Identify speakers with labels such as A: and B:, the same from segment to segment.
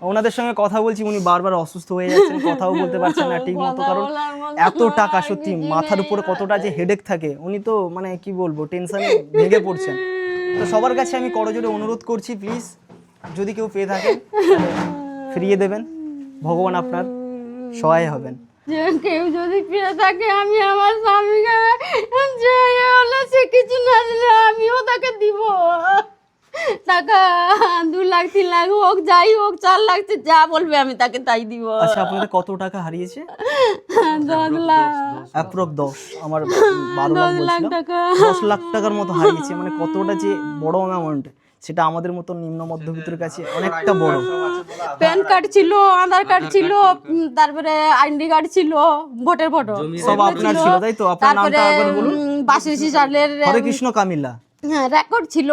A: ওনাদের সঙ্গে কথা বলছি, উনি বারবার অসুস্থ হয়ে যাচ্ছেন, কথাও বলতে পারছেন না ঠিক মতো, কারণ এত টাকা সত্যি মাথার উপরে কতটা যে হেডেক থাকে, উনি তো মানে কি বলবো টেনশনে ভেঙে পড়ছেন। তো সবার কাছে আমি করজোড়ে অনুরোধ করছি, প্লিজ যদি কেউ পেয়ে থাকেন ফিরিয়ে দেবেন, ভগবান আপনার সহায় হবেন।
B: যে কেউ যদি পেয়ে থাকে, আমি আমার স্বামীকে যে হলে সে কিছু না দিলে আমিও তাকে দিব টাকা, 2 লাখ 3 লাখ হোক, যাই হোক, 4 লাখ, যা বলবে আমি তাকে তাই দিব।
A: আচ্ছা আপনাদের কত টাকা হারিয়েছে?
B: 10 লাখ,
A: অ্যাপ্রক্স 10, আমার 12 লাখ
B: 10 লাখ
A: বলছিল,
B: টাকা।
A: 10 লাখ টাকার মতো হারিয়েছে। মানে কতটা যে বড় অ্যামাউন্ট, সেটা আমাদের মতো নিম্ন মধ্যবিত্তের কাছে অনেকটা বড়।
B: প্যান কার্ড ছিল, আধার কার্ড ছিল, তারপরে আইডি কার্ড ছিল, ভোটের ফটো
A: সব আপনার ছিল তাই তো? আপনার নামটা একবার বলুন।
B: 82 সালের
A: হরে কৃষ্ণ কামিলা।
B: হ্যাঁ রেকর্ড ছিল,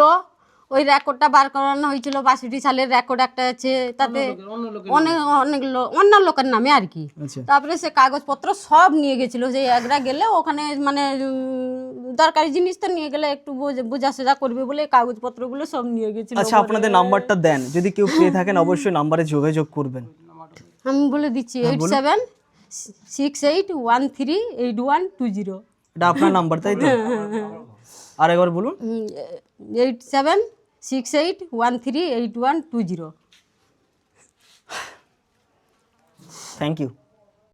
B: ওই রেকর্ডটা বার করানো হয়েছিল। 62 সালের রেকর্ড একটা আছে, তাতে অনেক অনেক অন্য লোকের নামে আর কি।
A: আচ্ছা
B: তারপরে সে কাগজপত্র সব নিয়ে গেছিল, যে একরা গেলে ওখানে মানে দরকারি জিনিসটা নিয়ে গেলে একটু বোঝা সোজা করবে বলে কাগজপত্রগুলো সব নিয়ে গেছিল।
A: আচ্ছা আপনাদের নাম্বারটা দেন, যদি কেউ পেয়ে থাকেন অবশ্যই নাম্বারে যোগাযোগ করবেন।
B: আমি বলে দিচ্ছি 8768138120।
A: এটা আপনার নাম্বার তাই তো? আর একবার বলুন।
B: 8768138120।
A: Thank you.